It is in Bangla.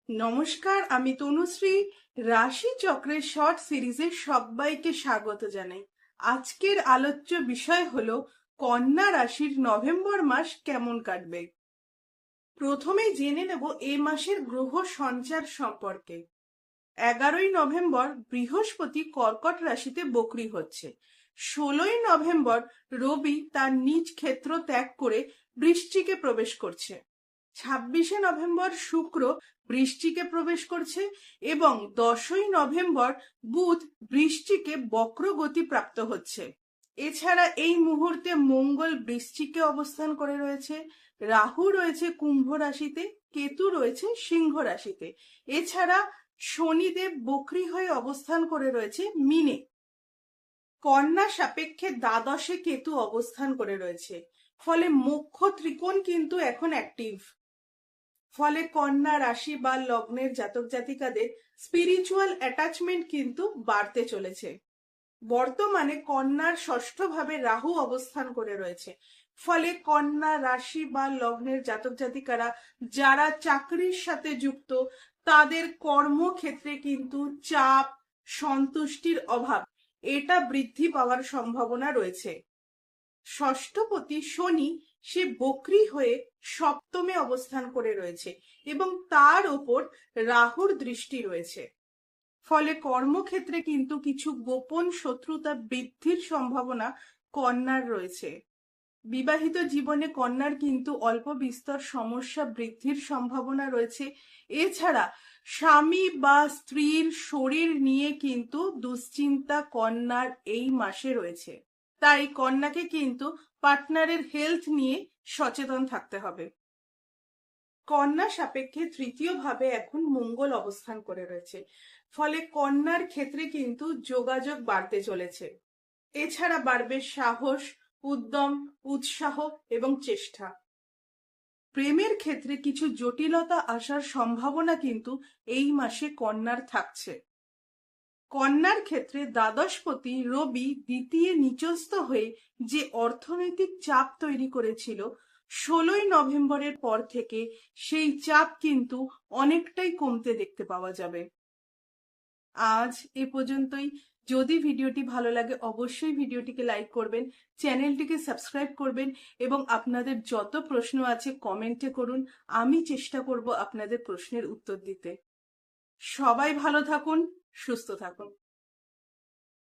নমস্কার, আমি তনুশ্রী। রাশি চক্রের শর্ট সিরিজে সবাইকে স্বাগত জানাই। আজকের আলোচ্য বিষয় হলো কন্যা রাশির নভেম্বর মাস কেমন কাটবে। প্রথমেই জেনে নেব এই মাসের গ্রহ সঞ্চার সম্পর্কে। 11ই নভেম্বর বৃহস্পতি কর্কট রাশিতে বক্রী হচ্ছে। 16ই নভেম্বর রবি তার নিজ ক্ষেত্র ত্যাগ করে বৃশ্চিকে প্রবেশ করছে। 26শে নভেম্বর শুক্র বৃশ্চিকে প্রবেশ করছে এবং 10ই নভেম্বর বুধ বৃশ্চিকে বক্র গতি প্রাপ্ত হচ্ছে। এছাড়া এই মুহূর্তে মঙ্গল বৃশ্চিকে অবস্থান করে রয়েছে, রাহু রয়েছে কুম্ভ রাশিতে, কেতু রয়েছে সিংহ রাশিতে। এছাড়া শনিদেব বক্রী হয়ে অবস্থান করে রয়েছে মিনে। কন্যা সাপেক্ষে দ্বাদশে কেতু অবস্থান করে রয়েছে, ফলে মোক্ষ ত্রিকোণ কিন্তু এখন অ্যাক্টিভ। ফলে কন্যা রাশি বা লগ্নের জাতক জাতিকাদের স্পিরিচুয়াল অ্যাটাচমেন্ট কিন্তু বাড়তে চলেছে। বর্তমানে কন্যার ষষ্ঠ ভাবে রাহু অবস্থান করে রয়েছে, ফলে কন্যা রাশি বা লগ্নের জাতক জাতিকারা যারা চাকরির সাথে যুক্ত তাদের কর্মক্ষেত্রে কিন্তু চাপ, সন্তুষ্টির অভাব এটা বৃদ্ধি পাওয়ার সম্ভাবনা রয়েছে। ষষ্ঠপতি শনি সে বক্রী হয়ে সপ্তমে অবস্থান করে রয়েছে এবং তার ওপর রাহুর দৃষ্টি রয়েছে। ফলে কর্মক্ষেত্রে কিন্তু কিছু গোপন শত্রুতা বৃদ্ধির সম্ভাবনা কন্যার রয়েছে। বিবাহিত জীবনে কন্যার কিন্তু অল্প বিস্তর সমস্যা বৃদ্ধির সম্ভাবনা রয়েছে। এছাড়া স্বামী বা স্ত্রীর শরীর নিয়ে কিন্তু দুশ্চিন্তা কন্যার এই মাসে রয়েছে। তাই কন্যাকে কিন্তু পার্টনারের হেলথ নিয়ে সচেতন থাকতে হবে। কন্যা সাপেক্ষে তৃতীয় ভাবে এখন মঙ্গল অবস্থান করে রয়েছে, ফলে কন্যার ক্ষেত্রে কিন্তু যোগাযোগ বাড়তে চলেছে। এছাড়া বাড়বে সাহস, উদ্যম, উৎসাহ এবং চেষ্টা। প্রেমের ক্ষেত্রে কিছু জটিলতা আসার সম্ভাবনা কিন্তু এই মাসে কন্যার থাকছে। কন্যার ক্ষেত্রে দ্বাদশপতি রবি দ্বিতীয় নিচস্থ হয়ে যে অর্থনৈতিক চাপ তৈরি করেছিল 16ই নভেম্বরের পর থেকে সেই চাপ কিন্তু অনেকটাই কমতে দেখতে পাওয়া যাবে। আজ এ পর্যন্তই। যদি ভিডিওটি ভালো লাগে অবশ্যই ভিডিওটিকে লাইক করবেন, চ্যানেলটিকে সাবস্ক্রাইব করবেন এবং আপনাদের যত প্রশ্ন আছে কমেন্টে করুন। আমি চেষ্টা করব আপনাদের প্রশ্নের উত্তর দিতে। সবাই ভালো থাকুন, সুস্থ থাকুন।